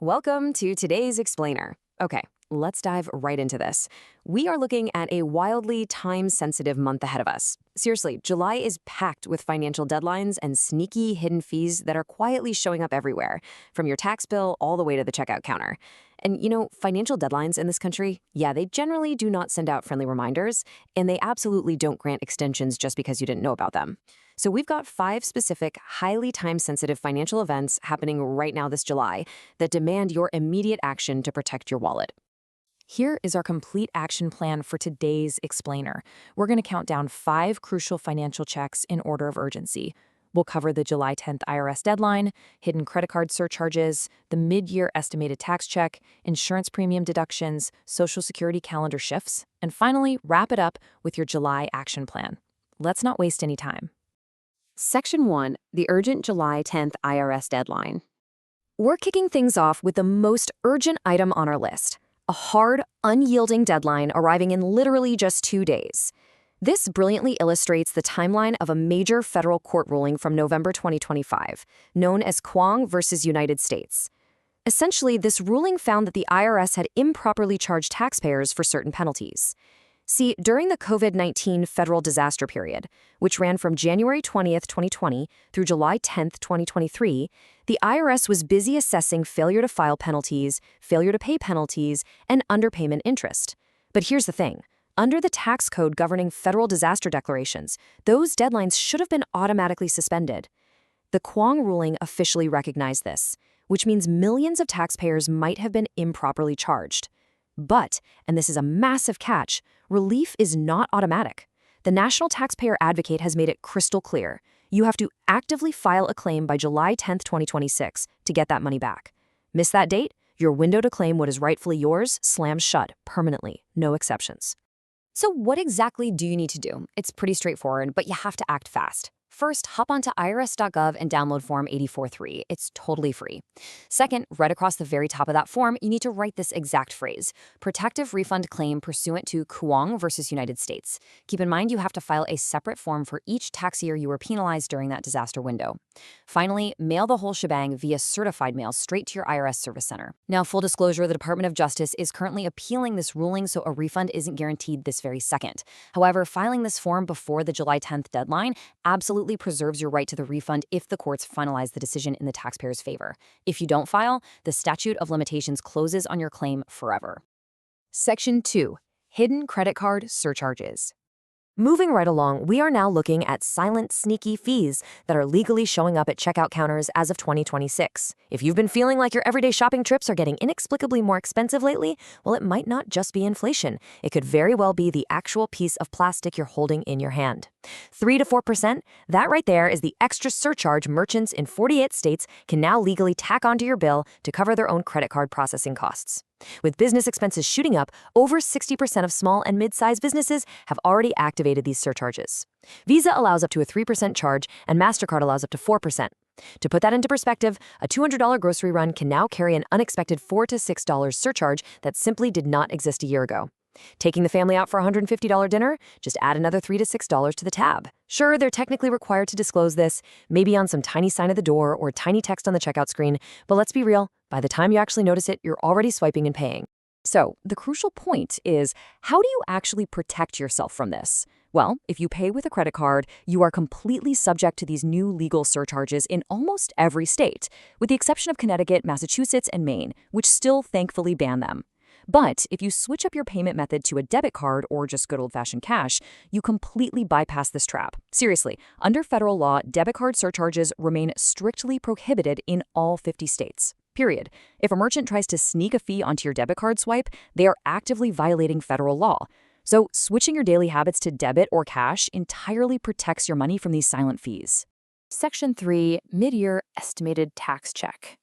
Welcome to today's Explainer. Okay, let's dive right into this. We are looking at a wildly time-sensitive month ahead of us. Seriously, July is packed with financial deadlines and sneaky hidden fees that are quietly showing up everywhere, from your tax bill all the way to the checkout counter. And financial deadlines in this country, yeah, they generally do not send out friendly reminders, and they absolutely don't grant extensions just because you didn't know about them. So we've got 5 specific, highly time-sensitive financial events happening right now this July that demand your immediate action to protect your wallet. Here is our complete action plan for today's Explainer. We're going to count down 5 crucial financial checks in order of urgency. We'll cover the July 10th IRS deadline, hidden credit card surcharges, the mid-year estimated tax check, insurance premium deductions, Social Security calendar shifts, and finally, wrap it up with your July action plan. Let's not waste any time. Section 1, the urgent July 10th IRS deadline. We're kicking things off with the most urgent item on our list, a hard, unyielding deadline arriving in literally just 2 days. This brilliantly illustrates the timeline of a major federal court ruling from November 2025, known as Kwong versus United States. Essentially, this ruling found that the IRS had improperly charged taxpayers for certain penalties. See, during the COVID-19 federal disaster period, which ran from January 20th, 2020 through July 10th, 2023, the IRS was busy assessing failure to file penalties, failure to pay penalties, and underpayment interest. But here's the thing. Under the tax code governing federal disaster declarations, those deadlines should have been automatically suspended. The Kwong ruling officially recognized this, which means millions of taxpayers might have been improperly charged. But, and this is a massive catch, relief is not automatic. The National Taxpayer Advocate has made it crystal clear. You have to actively file a claim by July 10, 2026 to get that money back. Miss that date, your window to claim what is rightfully yours slams shut permanently, no exceptions. So what exactly do you need to do? It's pretty straightforward, but you have to act fast. First, hop onto irs.gov and download Form 84-3. It's totally free. Second, right across the very top of that form, you need to write this exact phrase, protective refund claim pursuant to Kwong versus United States. Keep in mind you have to file a separate form for each tax year you were penalized during that disaster window. Finally, mail the whole shebang via certified mail straight to your IRS service center. Now, full disclosure, the Department of Justice is currently appealing this ruling, so a refund isn't guaranteed this very second. However, filing this form before the July 10th deadline absolutely preserves your right to the refund if the courts finalize the decision in the taxpayer's favor. If you don't file, the statute of limitations closes on your claim forever. Section 2. Hidden credit card surcharges. Moving right along, we are now looking at silent, sneaky fees that are legally showing up at checkout counters as of 2026. If you've been feeling like your everyday shopping trips are getting inexplicably more expensive lately, well, it might not just be inflation. It could very well be the actual piece of plastic you're holding in your hand. 3 to 4%, that right there is the extra surcharge merchants in 48 states can now legally tack onto your bill to cover their own credit card processing costs. With business expenses shooting up, over 60% of small and mid-sized businesses have already activated these surcharges. Visa allows up to a 3% charge, and MasterCard allows up to 4%. To put that into perspective, a $200 grocery run can now carry an unexpected $4 to $6 surcharge that simply did not exist a year ago. Taking the family out for a $150 dinner? Just add another $3 to $6 to the tab. Sure, they're technically required to disclose this, maybe on some tiny sign at the door or tiny text on the checkout screen, but let's be real, by the time you actually notice it, you're already swiping and paying. So, the crucial point is, how do you actually protect yourself from this? Well, if you pay with a credit card, you are completely subject to these new legal surcharges in almost every state, with the exception of Connecticut, Massachusetts, and Maine, which still thankfully ban them. But if you switch up your payment method to a debit card or just good old-fashioned cash, you completely bypass this trap. Seriously, under federal law, debit card surcharges remain strictly prohibited in all 50 states. Period. If a merchant tries to sneak a fee onto your debit card swipe, they are actively violating federal law. So switching your daily habits to debit or cash entirely protects your money from these silent fees. Section 3, Mid-Year Estimated Tax Check.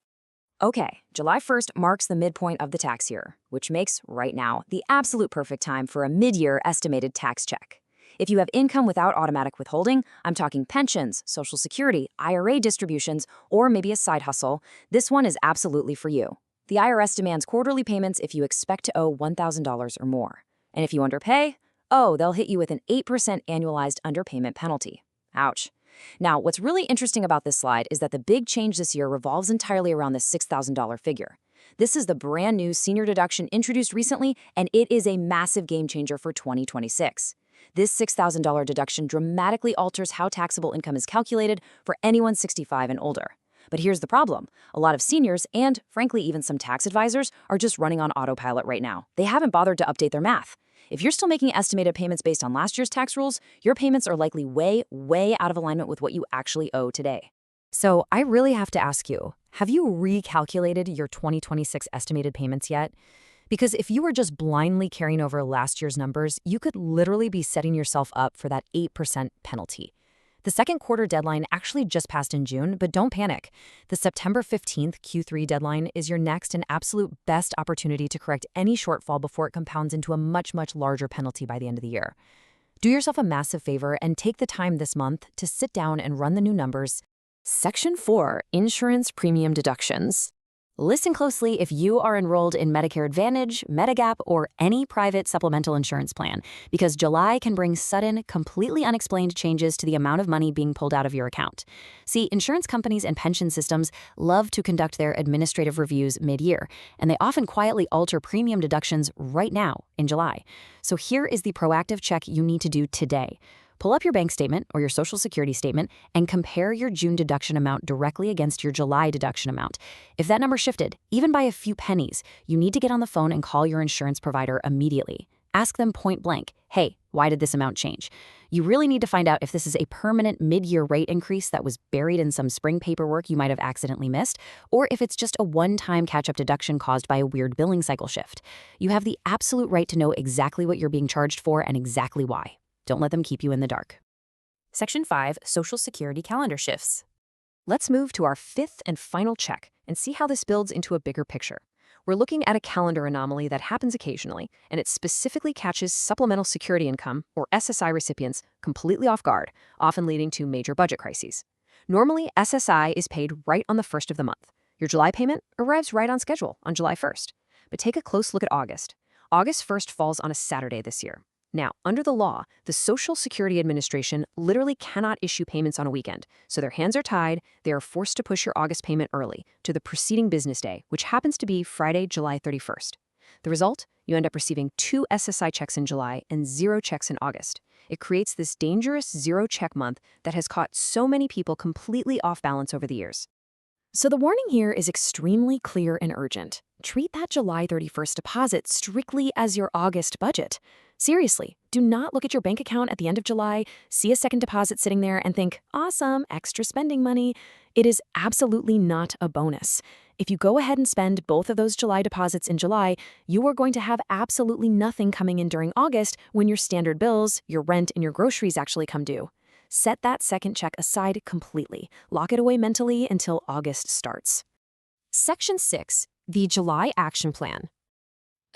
Okay, July 1st marks the midpoint of the tax year, which makes, right now, the absolute perfect time for a mid-year estimated tax check. If you have income without automatic withholding, I'm talking pensions, Social Security, IRA distributions, or maybe a side hustle, this one is absolutely for you. The IRS demands quarterly payments if you expect to owe $1,000 or more. And if you underpay, they'll hit you with an 8% annualized underpayment penalty. Ouch. Now, what's really interesting about this slide is that the big change this year revolves entirely around the $6,000 figure. This is the brand new senior deduction introduced recently, and it is a massive game changer for 2026. This $6,000 deduction dramatically alters how taxable income is calculated for anyone 65 and older. But here's the problem. A lot of seniors, and frankly even some tax advisors, are just running on autopilot right now. They haven't bothered to update their math. If you're still making estimated payments based on last year's tax rules, your payments are likely way out of alignment with what you actually owe today. So I really have to ask you, have you recalculated your 2026 estimated payments yet? Because if you were just blindly carrying over last year's numbers, you could literally be setting yourself up for that 8% penalty. The second quarter deadline actually just passed in June, but don't panic. The September 15th Q3 deadline is your next and absolute best opportunity to correct any shortfall before it compounds into a much larger penalty by the end of the year. Do yourself a massive favor and take the time this month to sit down and run the new numbers. Section 4, Insurance Premium Deductions. Listen closely if you are enrolled in Medicare Advantage, Medigap, or any private supplemental insurance plan, because July can bring sudden, completely unexplained changes to the amount of money being pulled out of your account. See, insurance companies and pension systems love to conduct their administrative reviews mid-year, and they often quietly alter premium deductions right now in July. So here is the proactive check you need to do today. Pull up your bank statement or your Social Security statement and compare your June deduction amount directly against your July deduction amount. If that number shifted, even by a few pennies, you need to get on the phone and call your insurance provider immediately. Ask them point blank, hey, why did this amount change? You really need to find out if this is a permanent mid-year rate increase that was buried in some spring paperwork you might have accidentally missed, or if it's just a one-time catch-up deduction caused by a weird billing cycle shift. You have the absolute right to know exactly what you're being charged for and exactly why. Don't let them keep you in the dark. Section 5, Social Security Calendar Shifts. Let's move to our fifth and final check and see how this builds into a bigger picture. We're looking at a calendar anomaly that happens occasionally, and it specifically catches Supplemental Security Income, or SSI recipients, completely off guard, often leading to major budget crises. Normally, SSI is paid right on the first of the month. Your July payment arrives right on schedule on July 1st. But take a close look at August. August 1st falls on a Saturday this year. Now, under the law, the Social Security Administration literally cannot issue payments on a weekend, so their hands are tied. They are forced to push your August payment early to the preceding business day, which happens to be Friday, July 31st. The result? You end up receiving 2 SSI checks in July and 0 checks in August. It creates this dangerous 0 check month that has caught so many people completely off balance over the years. So the warning here is extremely clear and urgent. Treat that July 31st deposit strictly as your August budget. Seriously, do not look at your bank account at the end of July, see a second deposit sitting there, and think, awesome, extra spending money. It is absolutely not a bonus. If you go ahead and spend both of those July deposits in July, you are going to have absolutely nothing coming in during August when your standard bills, your rent, and your groceries actually come due. Set that second check aside completely. Lock it away mentally until August starts. Section 6, the July Action Plan.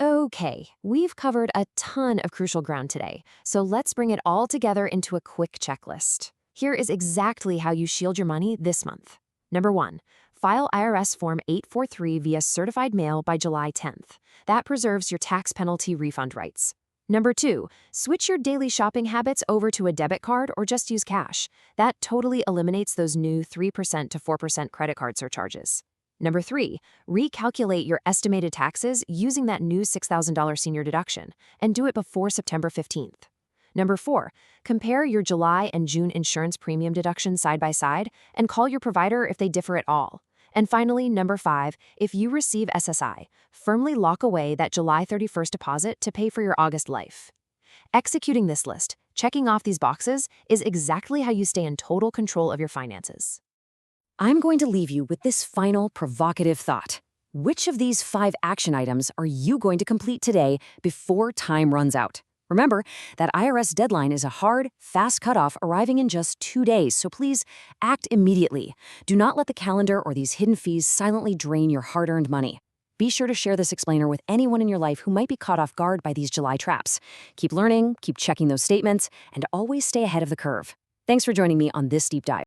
Okay, we've covered a ton of crucial ground today, so let's bring it all together into a quick checklist. Here is exactly how you shield your money this month. Number 1, file IRS Form 843 via certified mail by July 10th. That preserves your tax penalty refund rights. Number 2, switch your daily shopping habits over to a debit card or just use cash. That totally eliminates those new 3% to 4% credit card surcharges. Number 3, recalculate your estimated taxes using that new $6,000 senior deduction, and do it before September 15th. Number 4, compare your July and June insurance premium deductions side by side and call your provider if they differ at all. And finally, number 5, if you receive SSI, firmly lock away that July 31st deposit to pay for your August life. Executing this list, checking off these boxes, is exactly how you stay in total control of your finances. I'm going to leave you with this final provocative thought. Which of these 5 action items are you going to complete today before time runs out? Remember, that IRS deadline is a hard, fast cutoff arriving in just 2 days, so please act immediately. Do not let the calendar or these hidden fees silently drain your hard-earned money. Be sure to share this explainer with anyone in your life who might be caught off guard by these July traps. Keep learning, keep checking those statements, and always stay ahead of the curve. Thanks for joining me on this deep dive.